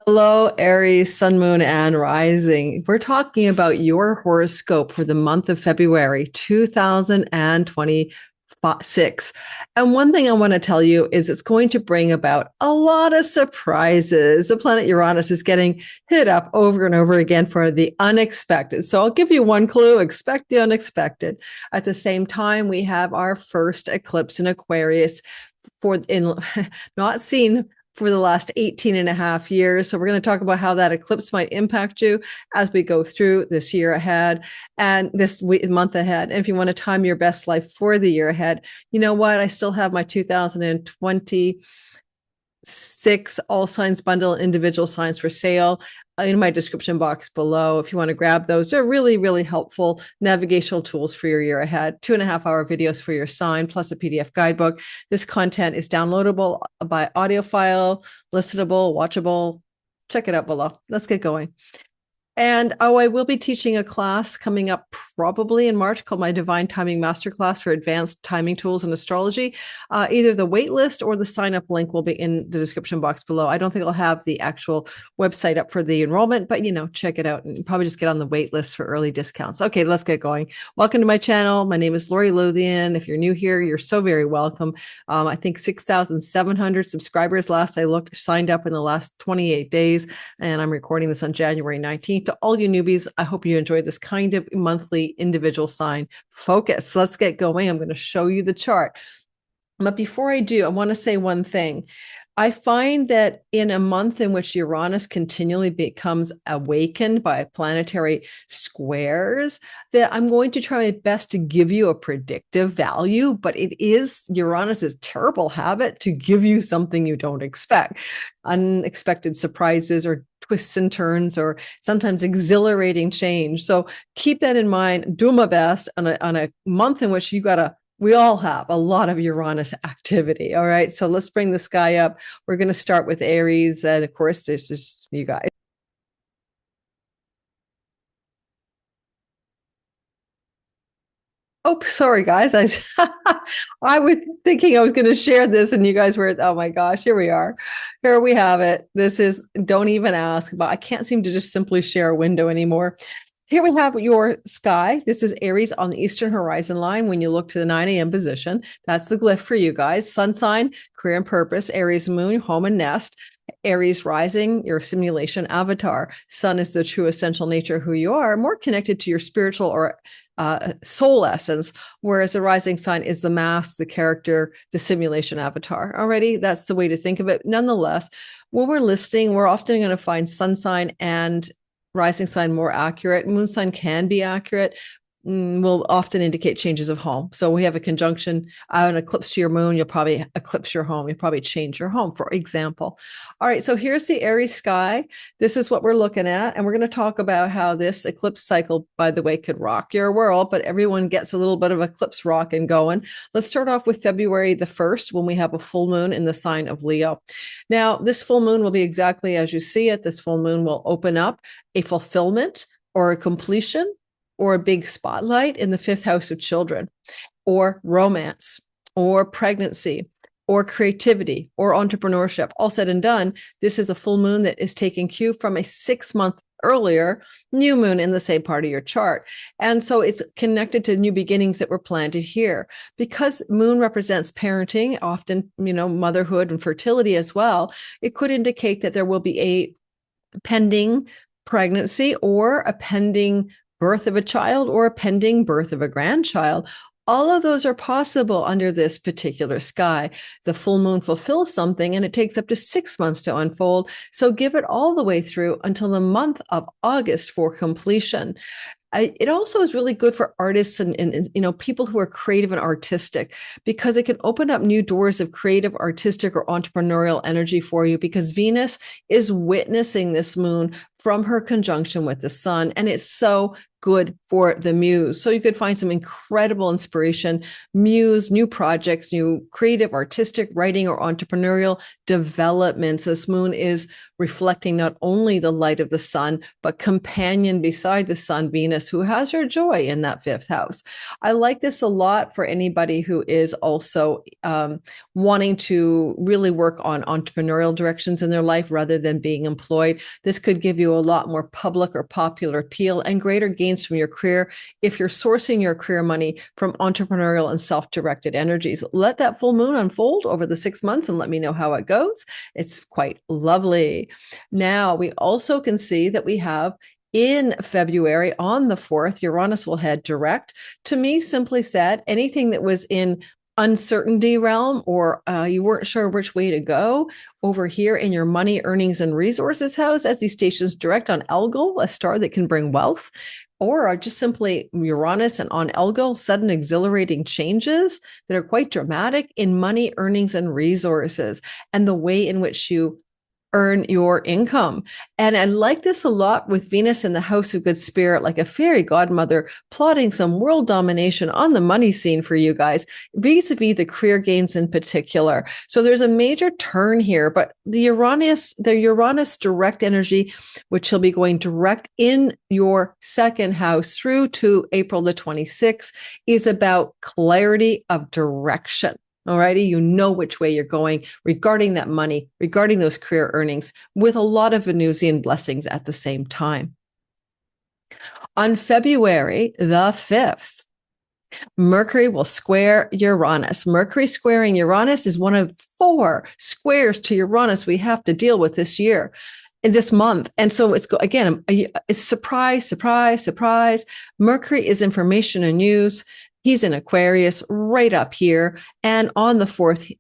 Hello, Aries, Sun, Moon, and Rising. We're talking about your horoscope for the month of February 2026. And one thing I want to tell you is it's going to bring about a lot of surprises. The planet Uranus is getting hit up over and over again for the unexpected. So I'll give you one clue: expect the unexpected. At the same time, we have our first eclipse in Aquarius not seen for the last 18 and a half years. So we're going to talk about how that eclipse might impact you as we go through this year ahead and this month ahead. And if you want to time your best life for the year ahead, you know what? I still have my 2026 all signs bundle individual signs for sale in my description box below. If you want to grab those, they're really, really helpful navigational tools for your year ahead. 2.5-hour videos for your sign, plus a PDF guidebook. This content is downloadable by audio file, listenable, watchable. Check it out below. Let's get going. And I will be teaching a class coming up probably in March called my Divine Timing Masterclass for advanced timing tools in astrology. Either the waitlist or the sign up link will be in the description box below. I don't think I'll have the actual website up for the enrollment, but check it out and probably just get on the wait list for early discounts. Okay, let's get going. Welcome to my channel. My name is Lori Lothian. If you're new here, you're so very welcome. I think 6,700 subscribers last I looked signed up in the last 28 days, and I'm recording this on January 19th. To all you newbies, I hope you enjoyed this kind of monthly individual sign focus. Let's get going. I'm going to show you the chart. But before I do, I want to say one thing. I find that in a month in which Uranus continually becomes awakened by planetary squares, that I'm going to try my best to give you a predictive value, but it is Uranus's terrible habit to give you something you don't expect. Unexpected surprises or twists and turns, or sometimes exhilarating change. So keep that in mind. Do my best on a month in which we all have a lot of Uranus activity. All right. So let's bring the sky up. We're going to start with Aries. And of course, there's just you guys. Oh, sorry, guys. I was thinking I was going to share this and you guys were, oh my gosh, here we are. Here we have it. Don't even ask, but I can't seem to just simply share a window anymore. Here we have your sky. This is Aries on the eastern horizon line. When you look to the 9 a.m. position, that's the glyph for you guys. Sun sign, career and purpose. Aries moon, home and nest. Aries rising, your simulation avatar. Sun is the true essential nature of who you are, more connected to your spiritual or soul essence, whereas the rising sign is the mask, the character, the simulation avatar. Already, that's the way to think of it. Nonetheless, when we're listing, we're often going to find sun sign and rising sign more accurate. Moon sign can be accurate, will often indicate changes of home. So we have a conjunction, an eclipse to your moon, you'll probably eclipse your home. You'll probably change your home, for example. All right, so here's the Aries sky. This is what we're looking at. And we're going to talk about how this eclipse cycle, by the way, could rock your world, but everyone gets a little bit of eclipse rock and going. Let's start off with February the 1st, when we have a full moon in the sign of Leo. Now, this full moon will be exactly as you see it. This full moon will open up a fulfillment or a completion or a big spotlight in the 5th house of children, or romance, or pregnancy, or creativity, or entrepreneurship. All said and done, this is a full moon that is taking cue from a 6-month earlier new moon in the same part of your chart. And so it's connected to new beginnings that were planted here. Because moon represents parenting, often, motherhood and fertility as well, it could indicate that there will be a pending pregnancy or a pending birth of a child or a pending birth of a grandchild. All of those are possible under this particular sky. The full moon fulfills something and it takes up to 6 months to unfold. So give it all the way through until the month of August for completion. It also is really good for artists and people who are creative and artistic, because it can open up new doors of creative, artistic, or entrepreneurial energy for you, because Venus is witnessing this moon from her conjunction with the sun. And it's so good for the muse. So you could find some incredible inspiration, muse, new projects, new creative, artistic, writing, or entrepreneurial developments. This moon is reflecting not only the light of the sun, but companion beside the sun, Venus, who has her joy in that fifth house. I like this a lot for anybody who is also wanting to really work on entrepreneurial directions in their life rather than being employed. This could give you a lot more public or popular appeal and greater gains from your career if you're sourcing your career money from entrepreneurial and self-directed energies. Let that full moon unfold over the 6 months and let me know how it goes. It's quite lovely. Now, we also can see that we have in February on the 4th, Uranus will head direct. To me, simply said, anything that was in uncertainty realm or you weren't sure which way to go over here in your money, earnings, and resources house, as he stations direct on Elgol, a star that can bring wealth, or just simply Uranus and on Elgol, sudden exhilarating changes that are quite dramatic in money, earnings, and resources, and the way in which you earn your income. And I like this a lot with Venus in the house of good spirit, like a fairy godmother plotting some world domination on the money scene for you guys, vis-a-vis the career gains in particular. So there's a major turn here, but the Uranus direct energy, which will be going direct in your second house through to April the 26th, is about clarity of direction. Alrighty, you know which way you're going regarding that money, regarding those career earnings, with a lot of Venusian blessings at the same time. On February the 5th, Mercury will square Uranus. Mercury squaring Uranus is one of 4 squares to Uranus we have to deal with this year. In this month. And so it's surprise, surprise, surprise. Mercury is information and news. He's in Aquarius right up here. And on the 4th,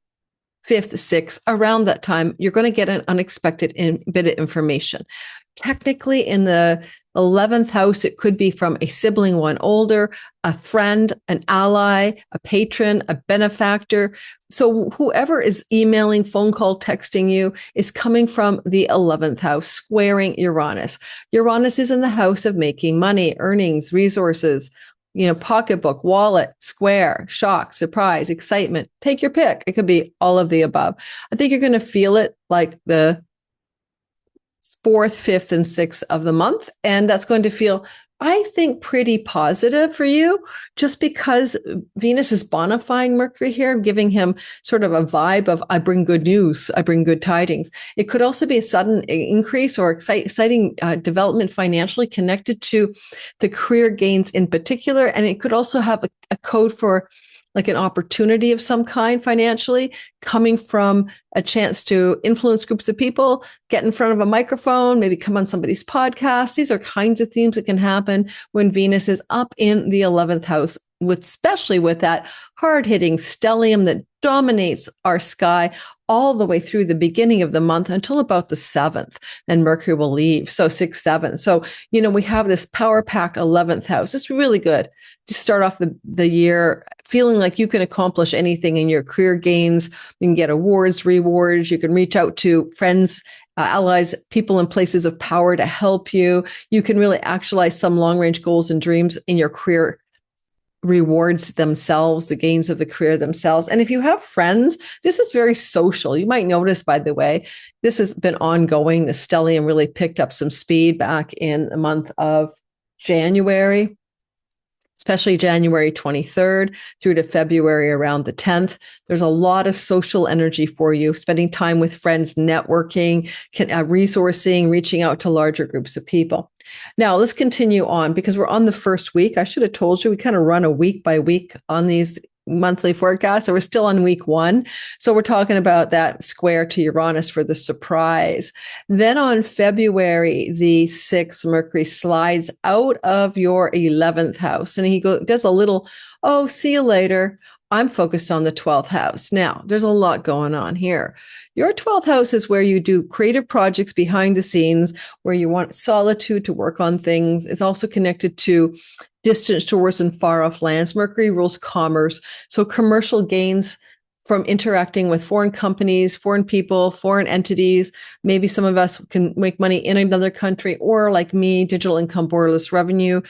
5th, 6th, around that time, you're going to get an unexpected bit of information. Technically, in the 11th house, it could be from a sibling, one older, a friend, an ally, a patron, a benefactor. So whoever is emailing, phone call, texting you is coming from the 11th house, squaring Uranus. Uranus is in the house of making money, earnings, resources, pocketbook, wallet, square, shock, surprise, excitement. Take your pick. It could be all of the above. I think you're going to feel it like the 4th, 5th, and 6th of the month. And that's going to feel, I think, pretty positive for you, just because Venus is bonifying Mercury here, giving him sort of a vibe of, I bring good news, I bring good tidings. It could also be a sudden increase or exciting development financially connected to the career gains in particular. And it could also have a code for like an opportunity of some kind financially, coming from a chance to influence groups of people, get in front of a microphone, maybe come on somebody's podcast. These are kinds of themes that can happen when Venus is up in the 11th house, especially with that hard-hitting stellium that dominates our sky all the way through the beginning of the month until about the 7th. Then Mercury will leave. So 6, 7. So, we have this power-packed 11th house. It's really good to start off the year feeling like you can accomplish anything in your career gains. You can get awards, rewards. You can reach out to friends, allies, people in places of power to help you. You can really actualize some long-range goals and dreams in your career rewards themselves, the gains of the career themselves. And if you have friends, this is very social. You might notice, by the way, this has been ongoing. The stellium really picked up some speed back in the month of January, especially January 23rd through to February around the 10th. There's a lot of social energy for you, spending time with friends, networking, resourcing, reaching out to larger groups of people. Now, let's continue on because we're on the first week. I should have told you, we kind of run a week by week on these monthly forecasts. So we're still on week 1. So we're talking about that square to Uranus for the surprise. Then on February the 6th, Mercury slides out of your 11th house and he does a little, oh, see you later. I'm focused on the 12th house. Now, there's a lot going on here. Your 12th house is where you do creative projects behind the scenes, where you want solitude to work on things. It's also connected to distant shores and far off lands. Mercury rules commerce. So commercial gains from interacting with foreign companies, foreign people, foreign entities. Maybe some of us can make money in another country, or like me, digital income, borderless revenue,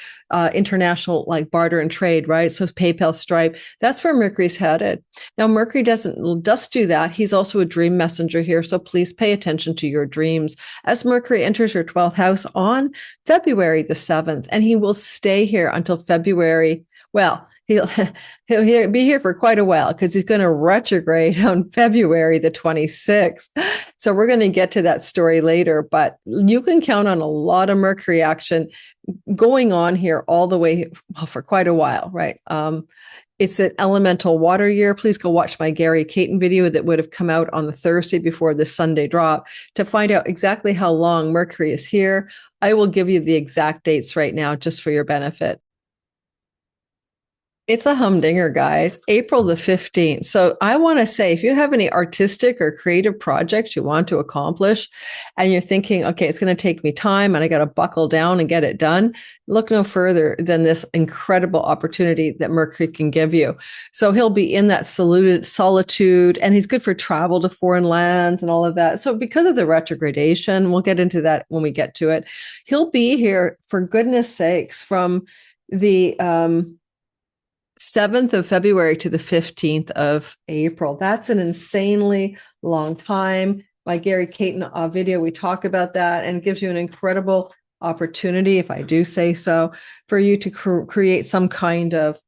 international like barter and trade, right? So PayPal, Stripe, that's where Mercury's headed. Now, Mercury does do that. He's also a dream messenger here. So please pay attention to your dreams as Mercury enters your 12th house on February the 7th, and he will stay here until February. Well, he'll be here for quite a while because he's going to retrograde on February the 26th. So we're going to get to that story later, but you can count on a lot of Mercury action going on here all the way for quite a while, right? It's an elemental water year. Please go watch my Gary Caton video that would have come out on the Thursday before the Sunday drop to find out exactly how long Mercury is here. I will give you the exact dates right now just for your benefit. It's a humdinger, guys. April the 15th. So I want to say, if you have any artistic or creative projects you want to accomplish and you're thinking, okay, it's going to take me time and I got to buckle down and get it done, look no further than this incredible opportunity that Mercury can give you. So he'll be in that solitude, and he's good for travel to foreign lands and all of that. So because of the retrogradation, we'll get into that when we get to it. He'll be here, for goodness sakes, from the 7th of February to the 15th of April. That's an insanely long time. My Gary Caton video, we talk about that, and it gives you an incredible opportunity, if I do say so, for you to create some kind of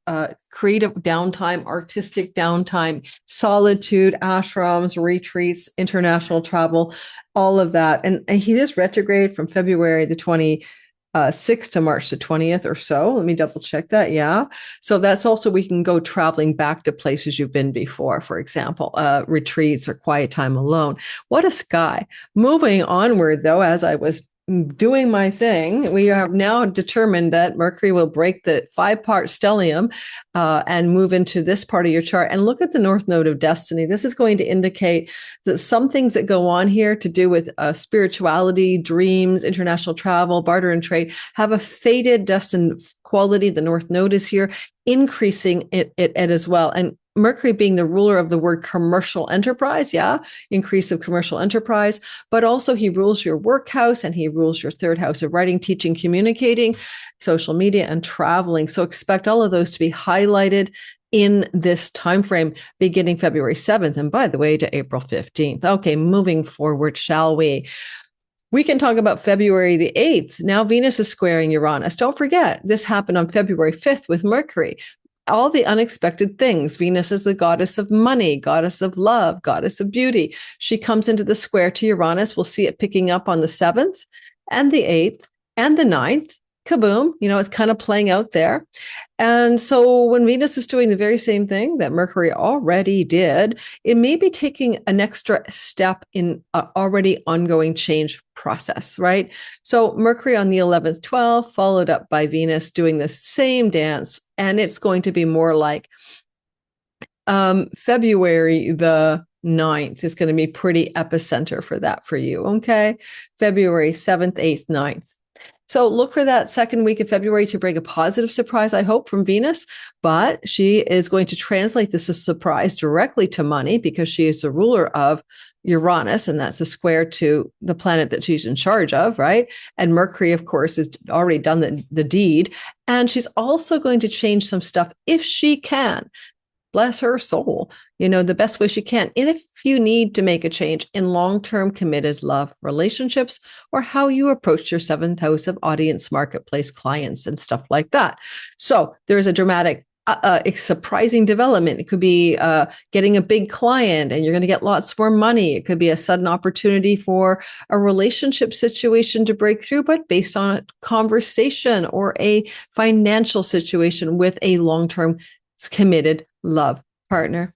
creative downtime, artistic downtime, solitude, ashrams, retreats, international travel, all of that. And he is retrograde from February the 26th to March the 20th or so. Let me double check that. Yeah. So that's also, we can go traveling back to places you've been before, for example, retreats or quiet time alone. What a sky. Moving onward, though, as I was doing my thing, we have now determined that Mercury will break the 5-part stellium and move into this part of your chart. And look at the North Node of Destiny. This is going to indicate that some things that go on here to do with spirituality, dreams, international travel, barter and trade have a fated destined quality. The North Node is here, increasing it as well. And Mercury being the ruler of the word commercial enterprise, increase of commercial enterprise, but also he rules your work house and he rules your 3rd house of writing, teaching, communicating, social media, and traveling. So expect all of those to be highlighted in this time frame beginning February 7th, and by the way, to April 15th. Okay, moving forward, shall we? We can talk about February the 8th. Now Venus is squaring Uranus. Don't forget, this happened on February 5th with Mercury. All the unexpected things. Venus is the goddess of money, goddess of love, goddess of beauty. She comes into the square to Uranus. We'll see it picking up on the 7th and the 8th and the 9th. Kaboom, it's kind of playing out there. And so when Venus is doing the very same thing that Mercury already did, it may be taking an extra step in an already ongoing change process, right? So Mercury on the 11th, 12th, followed up by Venus doing the same dance. And it's going to be more like February the 9th is going to be pretty epicenter for that for you, okay? February 7th, 8th, 9th. So look for that second week of February to bring a positive surprise, I hope, from Venus. But she is going to translate this as surprise directly to money because she is the ruler of Uranus, and that's a square to the planet that she's in charge of, right? And Mercury, of course, has already done the deed. And she's also going to change some stuff if she can. Bless her soul, the best way she can. And if you need to make a change in long-term committed love relationships, or how you approach your 7th house of audience, marketplace, clients, and stuff like that. So there's a dramatic, surprising development. It could be getting a big client and you're going to get lots more money. It could be a sudden opportunity for a relationship situation to break through, but based on a conversation or a financial situation with a long-term committed love partner.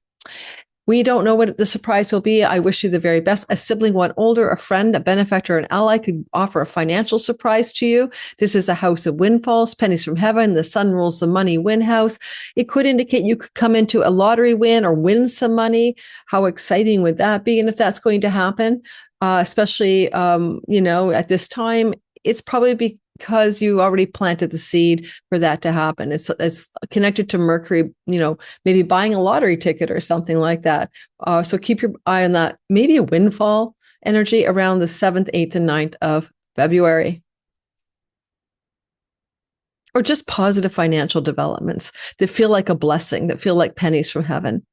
We don't know what the surprise will be. I wish you the very best. A sibling, one older, a friend, a benefactor, an ally could offer a financial surprise to you. This is a house of windfalls, pennies from heaven. The sun rules the money win house. It could indicate you could come into a lottery win or win some money. How exciting would that be? And if that's going to happen, especially, at this time, it's probably because you already planted the seed for that to happen. It's connected to Mercury, maybe buying a lottery ticket or something like that. So keep your eye on that. Maybe a windfall energy around the 7th, 8th, and 9th of February. Or just positive financial developments that feel like a blessing, that feel like pennies from heaven.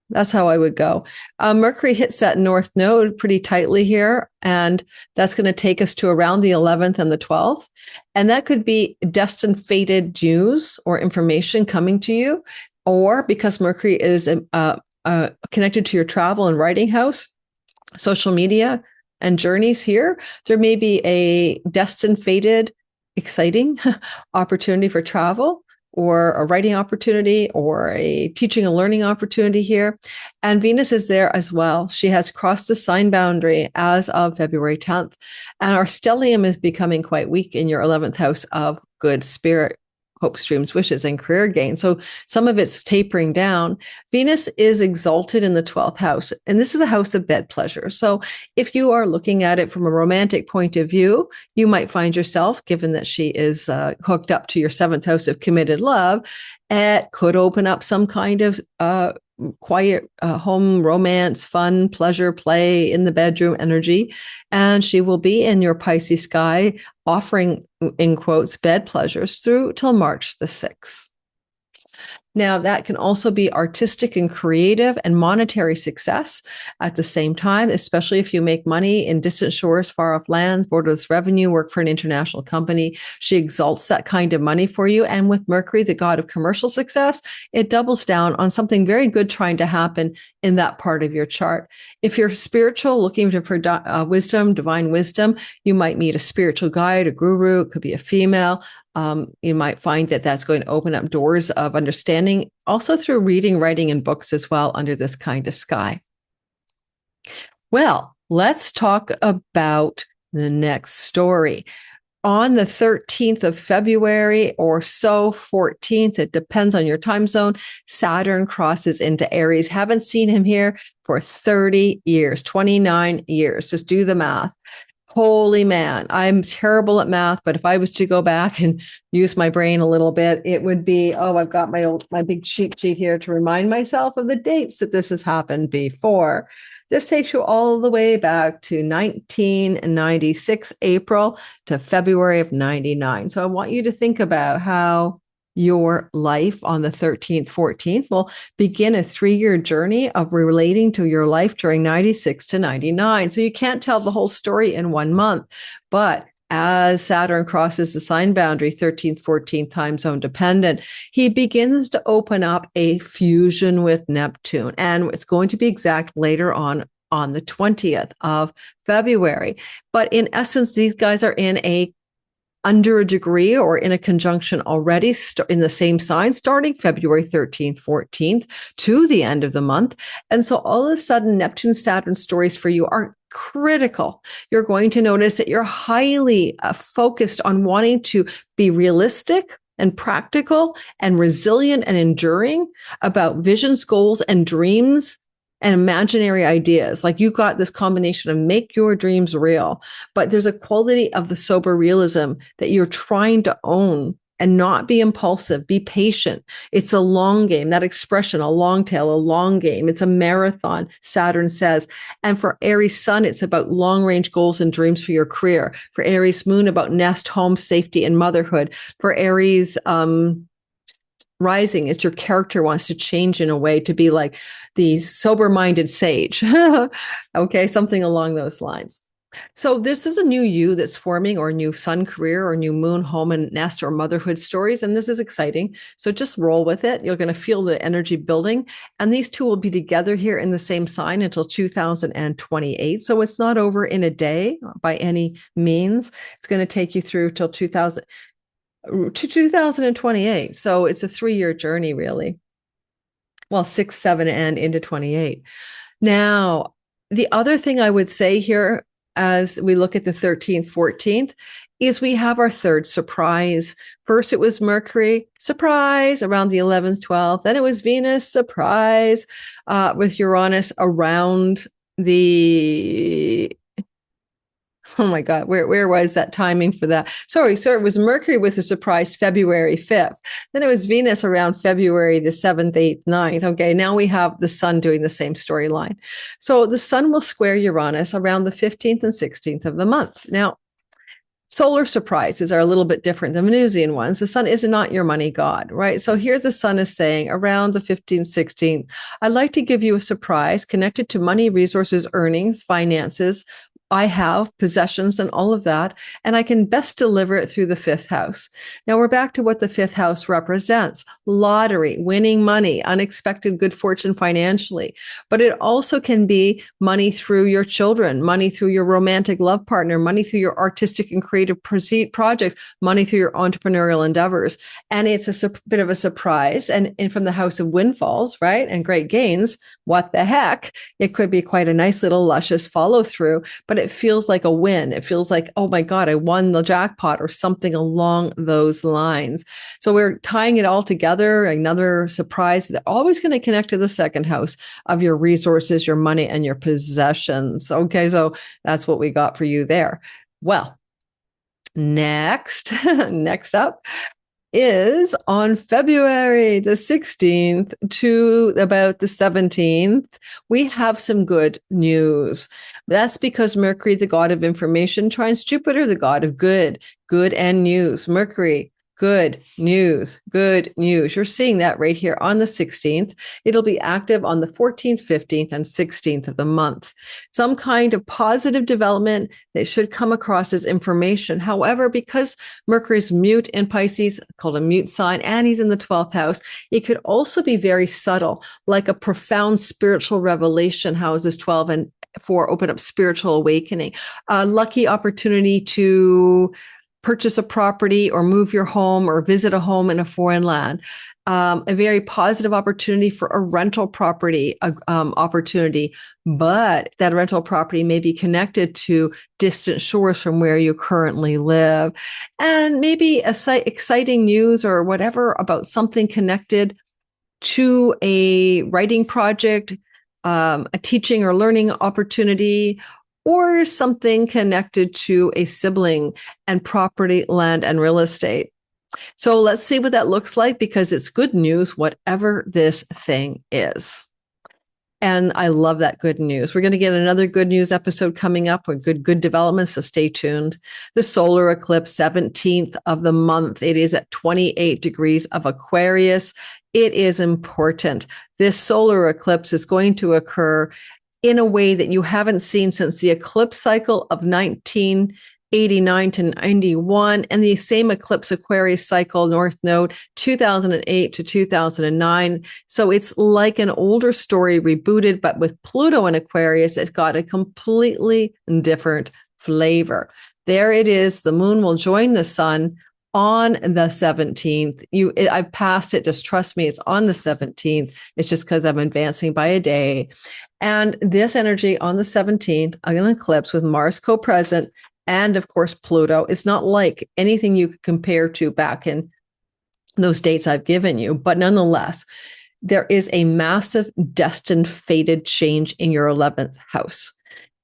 That's how I would go. Mercury hits that north node pretty tightly here, and that's going to take us to around the 11th and the 12th. And that could be destined fated news or information coming to you, or because Mercury is connected to your travel and writing house, social media, and journeys here, there may be a destined fated, exciting opportunity for travel, or a writing opportunity, or a teaching and learning opportunity here. And Venus is there as well. She has crossed the sign boundary as of February 10th. And our stellium is becoming quite weak in your 11th house of good spirit, hopes, dreams, wishes, and career gain. So some of it's tapering down. Venus is exalted in the 12th house, and this is a house of bed pleasure. So if you are looking at it from a romantic point of view, you might find yourself, given that she is hooked up to your 7th house of committed love, it could open up some kind of quiet home romance, fun, pleasure, play in the bedroom energy. And she will be in your Pisces sky offering, in quotes, bed pleasures through till March the 6th. Now, that can also be artistic and creative and monetary success at the same time, especially if you make money in distant shores, far off lands, borderless revenue, work for an international company. She exalts that kind of money for you. And with Mercury, the god of commercial success, it doubles down on something very good trying to happen in that part of your chart. If you're spiritual, looking for wisdom, divine wisdom, you might meet a spiritual guide, a guru, it could be a female. You might find that that's going to open up doors of understanding, also through reading, writing, and books as well under this kind of sky. Well, let's talk about the next story. On the 13th of February or so, 14th, it depends on your time zone, Saturn crosses into Aries. Haven't seen him here for 30 years, 29 years. Just do the math. Holy man, I'm terrible at math, but if I was to go back and use my brain a little bit, it would be, I've got my big cheat sheet here to remind myself of the dates that this has happened before. This takes you all the way back to 1996, April to February of 99. So I want you to think about how your life on the 13th, 14th will begin a 3-year journey of relating to your life during 96 to 99. So you can't tell the whole story in 1 month, but as Saturn crosses the sign boundary, 13th, 14th time zone dependent, he begins to open up a fusion with Neptune. And it's going to be exact later on the 20th of February. But in essence, these guys are under a degree or in a conjunction already in the same sign, starting February 13th, 14th to the end of the month. And so all of a sudden, Neptune, Saturn stories for you are critical. You're going to notice that you're highly focused on wanting to be realistic and practical and resilient and enduring about visions, goals, and dreams and imaginary ideas. Like you've got this combination of make your dreams real, but there's a quality of the sober realism that you're trying to own and not be impulsive, be patient. It's a long game. That expression, a long tail, a long game. It's a marathon, Saturn says. And for Aries Sun, it's about long range goals and dreams for your career. For Aries Moon, about nest, home, safety, and motherhood. For Aries, rising is your character wants to change in a way to be like the sober-minded sage. Okay, something along those lines. So this is a new you that's forming, or a new sun career, or new moon, home, and nest, or motherhood stories. And this is exciting. So just roll with it. You're going to feel the energy building. And these two will be together here in the same sign until 2028. So it's not over in a day by any means. It's going to take you through till 2028. So it's a 3-year journey, really. Well, 6, 7, and into 28. Now, the other thing I would say here, as we look at the 13th, 14th, is we have our third surprise. First, it was Mercury, surprise, around the 11th, 12th. Then it was Venus, surprise, with Uranus around the Oh my God, where was that timing for that? Sorry, it was Mercury with a surprise February 5th. Then it was Venus around February the 7th, 8th, 9th. Okay, now we have the Sun doing the same storyline. So the Sun will square Uranus around the 15th and 16th of the month. Now, solar surprises are a little bit different than Venusian ones. The Sun is not your money god, right? So here's the Sun is saying around the 15th, 16th, I'd like to give you a surprise connected to money, resources, earnings, finances. I have possessions and all of that, and I can best deliver it through the fifth house. Now we're back to what the fifth house represents: lottery, winning money, unexpected good fortune financially. But it also can be money through your children, money through your romantic love partner, money through your artistic and creative projects, money through your entrepreneurial endeavors. And it's a bit of a surprise. And from the house of windfalls, right? And great gains, what the heck? It could be quite a nice little luscious follow through, but it feels like a win. It feels like, oh my God, I won the jackpot or something along those lines. So we're tying it all together, another surprise. They're always going to connect to the second house of your resources, your money, and your possessions. Okay, so that's what we got for you there. Well, next up is on February the 16th to about the 17th, we have some good news. That's because Mercury, the god of information, trines Jupiter, the god of good and news. Mercury, good news, good news. You're seeing that right here on the 16th. It'll be active on the 14th, 15th, and 16th of the month. Some kind of positive development that should come across as information. However, because Mercury's mute in Pisces, called a mute sign, and he's in the 12th house, it could also be very subtle, like a profound spiritual revelation. Houses 12 and 4 open up spiritual awakening, a lucky opportunity to purchase a property or move your home or visit a home in a foreign land, a very positive opportunity for a rental property opportunity, but that rental property may be connected to distant shores from where you currently live. And maybe exciting news or whatever about something connected to a writing project, a teaching or learning opportunity, or something connected to a sibling and property, land, and real estate. So let's see what that looks like, because it's good news, whatever this thing is. And I love that good news. We're going to get another good news episode coming up with good developments, so stay tuned. The solar eclipse, 17th of the month. It is at 28 degrees of Aquarius. It is important. This solar eclipse is going to occur in a way that you haven't seen since the eclipse cycle of 1989 to 91, and the same eclipse Aquarius cycle, North Node, 2008 to 2009. So it's like an older story rebooted, but with Pluto in Aquarius, it's got a completely different flavor. There it is. The moon will join the sun on the 17th. I've passed it. Just trust me. It's on the 17th. It's just because I'm advancing by a day. And this energy on the 17th, an eclipse with Mars co-present, and of course, Pluto, is not like anything you could compare to back in those dates I've given you. But nonetheless, there is a massive destined fated change in your 11th house.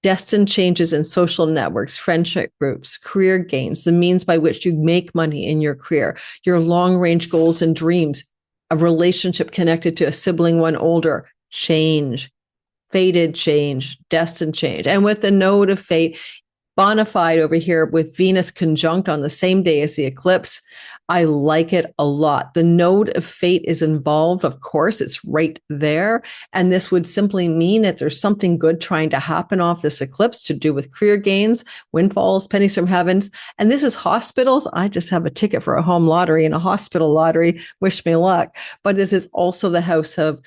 Destined changes in social networks, friendship groups, career gains, the means by which you make money in your career, your long-range goals and dreams, a relationship connected to a sibling, one older, change, fated change, destined change. And with the node of fate, bona fide over here with Venus conjunct on the same day as the eclipse, I like it a lot. The node of fate is involved. Of course, it's right there. And this would simply mean that there's something good trying to happen off this eclipse to do with career gains, windfalls, pennies from heavens. And this is hospitals. I just have a ticket for a home lottery and a hospital lottery. Wish me luck. But this is also the house of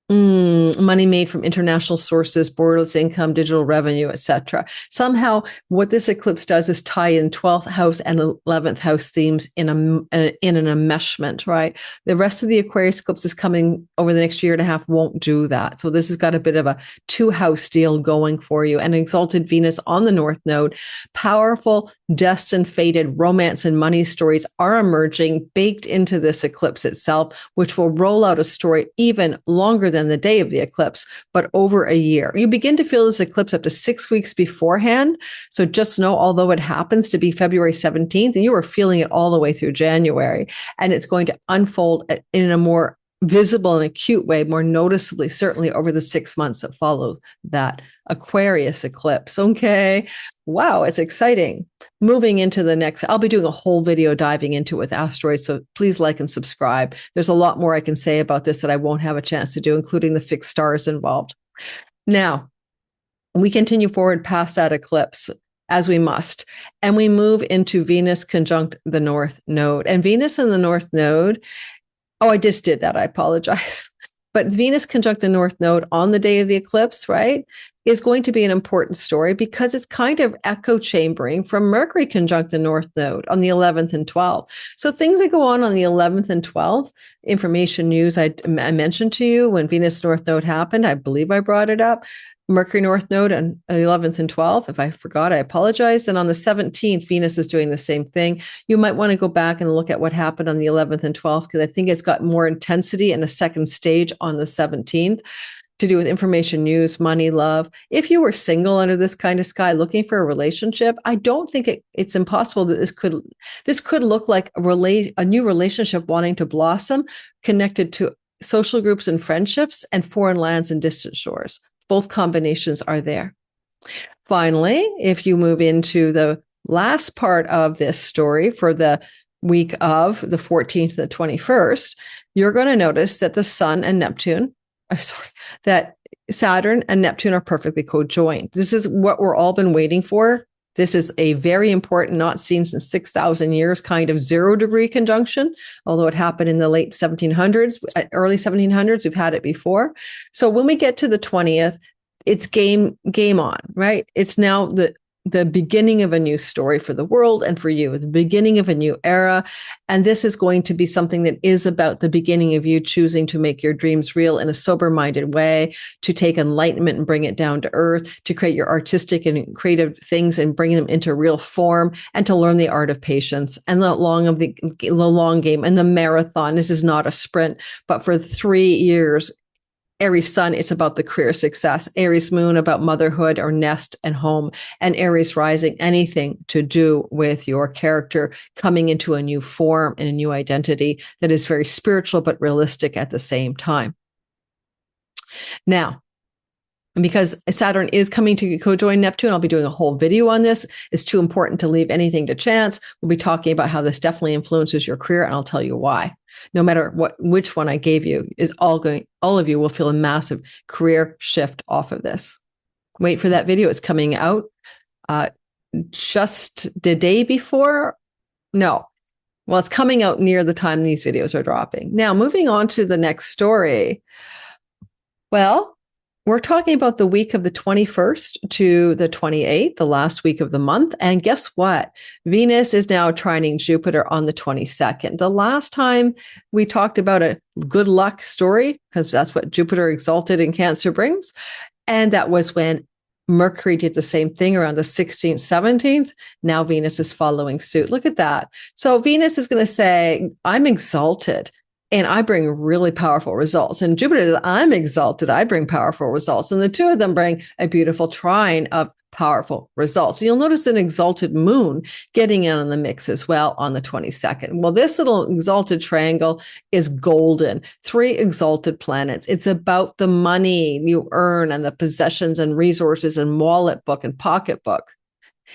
money made from international sources, borderless income, digital revenue, etc. Somehow, what this eclipse does is tie in 12th house and 11th house themes in an enmeshment, right? The rest of the Aquarius eclipses coming over the next year and a half won't do that. So this has got a bit of a two-house deal going for you. And exalted Venus on the North Node, powerful, destined, fated romance and money stories are emerging, baked into this eclipse itself, which will roll out a story even longer than than the day of the eclipse, but over a year. You begin to feel this eclipse up to 6 weeks beforehand. So just know, although it happens to be February 17th, you are feeling it all the way through January, and it's going to unfold in a more visible and acute way, more noticeably, certainly over the 6 months that follow that Aquarius eclipse. Okay. Wow. It's exciting. Moving into the next, I'll be doing a whole video diving into it with asteroids. So please like and subscribe. There's a lot more I can say about this that I won't have a chance to do, including the fixed stars involved. Now, we continue forward past that eclipse, as we must, and we move into Venus conjunct the North Node. And Venus in the North Node, oh, I just did that. I apologize. But Venus conjunct the North Node on the day of the eclipse, right, is going to be an important story because it's kind of echo chambering from Mercury conjunct the North Node on the 11th and 12th. So things that go on the 11th and 12th, information news I mentioned to you when Venus North Node happened. I believe I brought it up. Mercury North Node on the 11th and 12th. If I forgot, I apologize. And on the 17th, Venus is doing the same thing. You might want to go back and look at what happened on the 11th and 12th, because I think it's got more intensity and a second stage on the 17th to do with information, news, money, love. If you were single under this kind of sky looking for a relationship, I don't think it's impossible that this could look like a new relationship wanting to blossom, connected to social groups and friendships and foreign lands and distant shores. Both combinations are there. Finally, if you move into the last part of this story for the week of the 14th to the 21st, you're going to notice that the Sun and Neptune, that Saturn and Neptune are perfectly co-joined. This is what we're all been waiting for. This is a very important, not seen since 6,000 years, kind of 0-degree conjunction, although it happened in the late 1700s, early 1700s. We've had it before. So when we get to the 20th, it's game on, right? It's now the beginning of a new story for the world and for you, the beginning of a new era. And this is going to be something that is about the beginning of you choosing to make your dreams real in a sober-minded way, to take enlightenment and bring it down to earth, to create your artistic and creative things and bring them into real form, and to learn the art of patience and the long game and the marathon. This is not a sprint, but for 3 years, Aries Sun, it's about the career success. Aries Moon, about motherhood or nest and home. And Aries Rising, anything to do with your character coming into a new form and a new identity that is very spiritual but realistic at the same time. Now, because Saturn is coming to co-join Neptune, I'll be doing a whole video on this. It's too important to leave anything to chance. We'll be talking about how this definitely influences your career, and I'll tell you why. No matter which one I gave you, all of you will feel a massive career shift off of this. Wait for that video. It's coming out just the day before. No. Well, it's coming out near the time these videos are dropping. Now, moving on to the next story. Well, we're talking about the week of the 21st to the 28th, the last week of the month. And guess what? Venus is now trining Jupiter on the 22nd. The last time we talked about a good luck story, because that's what Jupiter exalted in Cancer brings. And that was when Mercury did the same thing around the 16th, 17th. Now Venus is following suit. Look at that. So Venus is going to say, I'm exalted and I bring really powerful results. And Jupiter says, I'm exalted, I bring powerful results. And the two of them bring a beautiful trine of powerful results. You'll notice an exalted moon getting in on the mix as well on the 22nd. Well, this little exalted triangle is golden. 3 exalted planets. It's about the money you earn and the possessions and resources and wallet book and pocketbook.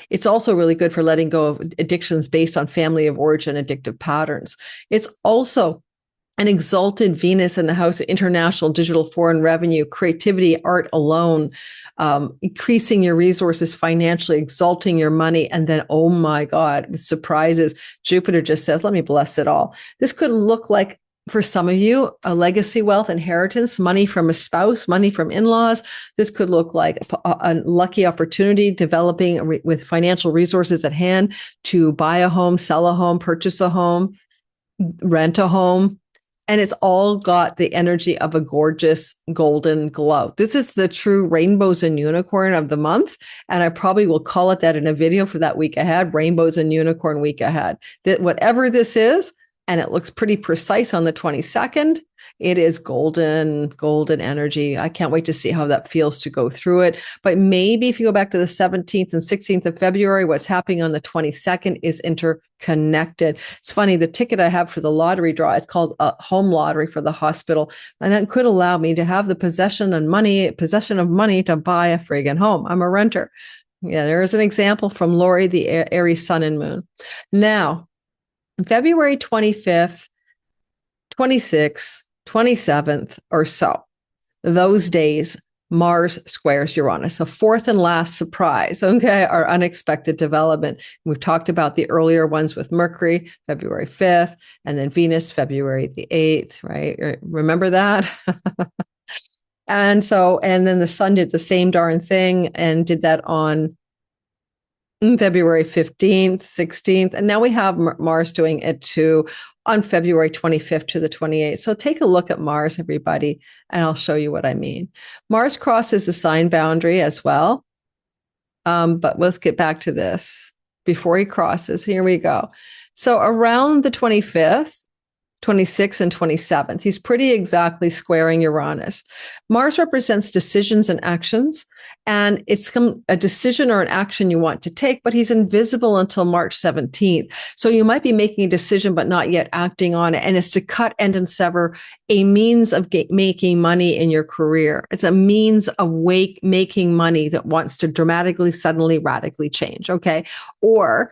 It's also really good for letting go of addictions based on family of origin addictive patterns. It's also an exalted Venus in the house of international digital foreign revenue, creativity, art alone, increasing your resources financially, exalting your money. And then, oh my God, with surprises, Jupiter just says, let me bless it all. This could look like, for some of you, a legacy wealth inheritance, money from a spouse, money from in-laws. This could look like a lucky opportunity developing with financial resources at hand to buy a home, sell a home, purchase a home, rent a home. And it's all got the energy of a gorgeous golden glow. This is the true rainbows and unicorn of the month. And I probably will call it that in a video for that week ahead, rainbows and unicorn week ahead. That whatever this is, and it looks pretty precise on the 22nd. It is golden energy. I can't wait to see how that feels to go through it. But maybe if you go back to the 17th and 16th of February, what's happening on the 22nd is interconnected. It's funny, the ticket I have for the lottery draw is called a home lottery for the hospital. And that could allow me to have the possession of money to buy a friggin' home. I'm a renter. Yeah, there's an example from Lori, the Aries sun and moon. Now, February 25th, 26th, 27th or so, those days, Mars squares Uranus, a fourth and last surprise, okay, our unexpected development. We've talked about the earlier ones with Mercury, February 5th, and then Venus, February the 8th, right? Remember that? And then the sun did the same darn thing and did that on February 15th, 16th. And now we have Mars doing it too on February 25th to the 28th. So take a look at Mars, everybody, and I'll show you what I mean. Mars crosses the sign boundary as well. But let's get back to this before he crosses. Here we go. So around the 25th, 26th and 27th, he's pretty exactly squaring Uranus. Mars represents decisions and actions, and it's a decision or an action you want to take, but he's invisible until March 17th. So you might be making a decision, but not yet acting on it. And it's to cut, end, and sever a means of making money in your career. It's a means of making money that wants to dramatically, suddenly, radically change, okay? Or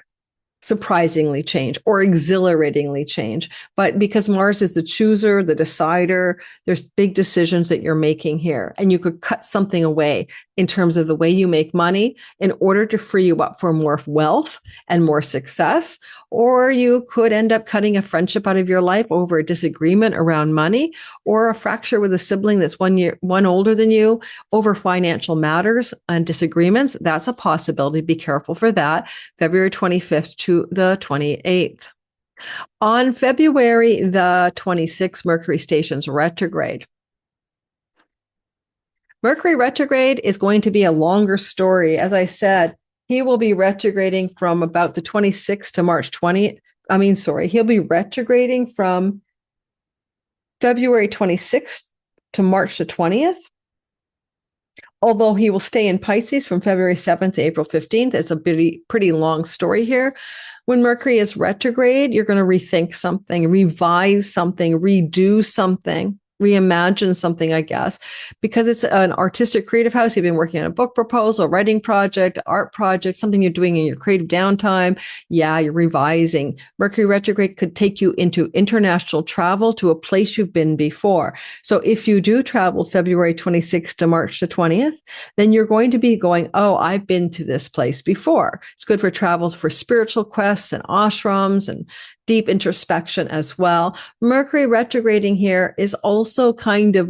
surprisingly change or exhilaratingly change. But because Mars is the chooser, the decider, there's big decisions that you're making here. And you could cut something away in terms of the way you make money in order to free you up for more wealth and more success. Or you could end up cutting a friendship out of your life over a disagreement around money, or a fracture with a sibling that's one older than you over financial matters and disagreements. That's a possibility. Be careful for that. February 25th to the 28th. On February the 26th, Mercury stations retrograde. Mercury retrograde is going to be a longer story. As I said, he will be retrograding from about the 26th to March 20th. He'll be retrograding from February 26th to March the 20th. Although he will stay in Pisces from February 7th to April 15th. It's a pretty long story here. When Mercury is retrograde, you're going to rethink something, revise something, redo something, reimagine something, I guess, because it's an artistic creative house. You've been working on a book proposal, writing project, art project, something you're doing in your creative downtime. Yeah, you're revising. Mercury retrograde could take you into international travel to a place you've been before. So if you do travel February 26th to March the 20th, then you're going to be going, oh, I've been to this place before. It's good for travels for spiritual quests and ashrams and deep introspection as well. Mercury retrograding here is also kind of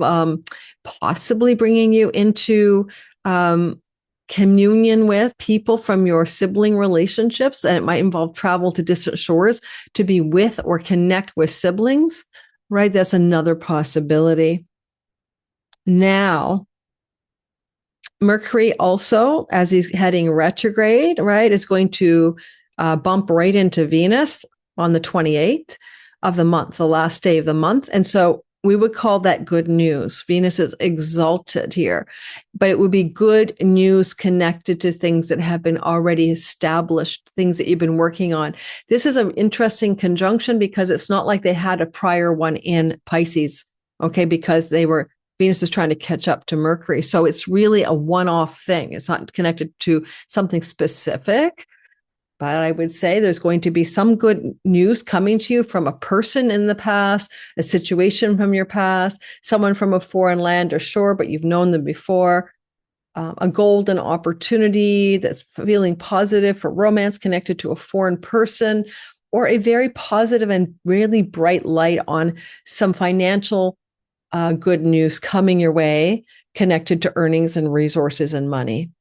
possibly bringing you into communion with people from your sibling relationships, and it might involve travel to distant shores to be with or connect with siblings, right? That's another possibility. Now, Mercury also, as he's heading retrograde, right, is going to bump right into Venus on the 28th of the month, the last day of the month. And so we would call that good news. Venus is exalted here, but it would be good news connected to things that have been already established, things that you've been working on. This is an interesting conjunction because it's not like they had a prior one in Pisces, okay, because Venus is trying to catch up to Mercury. So it's really a one-off thing. It's not connected to something specific. But I would say there's going to be some good news coming to you from a person in the past, a situation from your past, someone from a foreign land or shore, but you've known them before, a golden opportunity that's feeling positive for romance connected to a foreign person, or a very positive and really bright light on some financial good news coming your way connected to earnings and resources and money.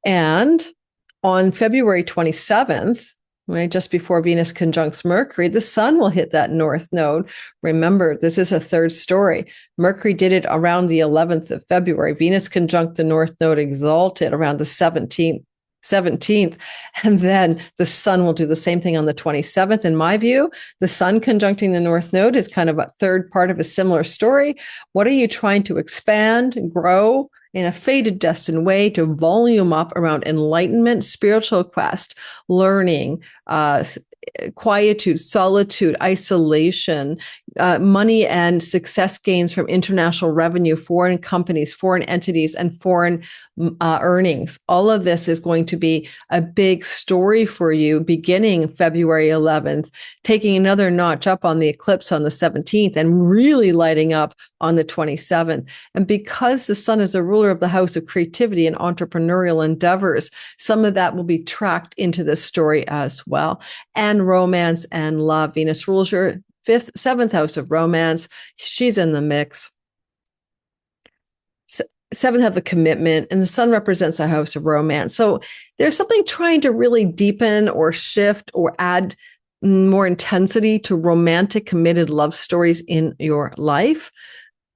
And on February 27th, right, just before Venus conjuncts Mercury, the sun will hit that north node. Remember, this is a third story. Mercury did it around the 11th of February. Venus conjunct the north node exalted around the 17th 17th. And then the sun will do the same thing on the 27th. In my view, the sun conjuncting the North Node is kind of a third part of a similar story. What are you trying to expand, grow in a fated destined way, to volume up around enlightenment, spiritual quest, learning, quietude, solitude, isolation, money and success gains from international revenue, foreign companies, foreign entities, and foreign earnings. All of this is going to be a big story for you beginning February 11th, taking another notch up on the eclipse on the 17th and really lighting up on the 27th. And because the sun is a ruler of the house of creativity and entrepreneurial endeavors, some of that will be tracked into this story as well. And romance and love. Venus rules your seventh house of romance. She's in the mix. Seventh of the commitment, and the sun represents a house of romance. So there's something trying to really deepen or shift or add more intensity to romantic, committed love stories in your life.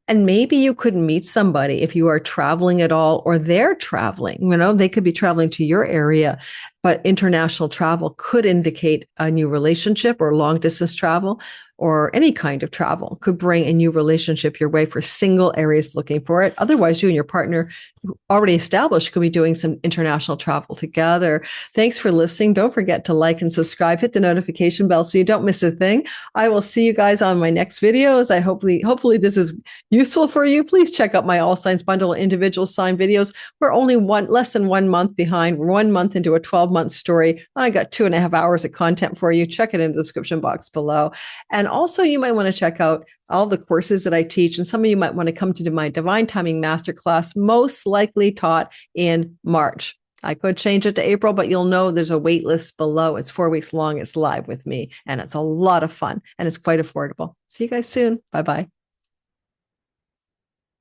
And maybe you could meet somebody if you are traveling at all, or they're traveling. You know, they could be traveling to your area, but international travel could indicate a new relationship, or long distance travel, or any kind of travel could bring a new relationship your way for single Aries looking for it. Otherwise, you and your partner already established could be doing some international travel together. Thanks for listening. Don't forget to like and subscribe. Hit the notification bell so you don't miss a thing. I will see you guys on my next videos. I hopefully this is useful for you. Please check out my all signs bundle individual sign videos. We're only less than 1 month behind. We're 1 month into a 12-month story. I got 2.5 hours of content for you. Check it in the description box below. And also, you might want to check out all the courses that I teach. And some of you might want to come to my Divine Timing Masterclass, most likely taught in March. I could change it to April, but you'll know there's a wait list below. It's 4 weeks long. It's live with me, and it's a lot of fun, and it's quite affordable. See you guys soon. Bye-bye.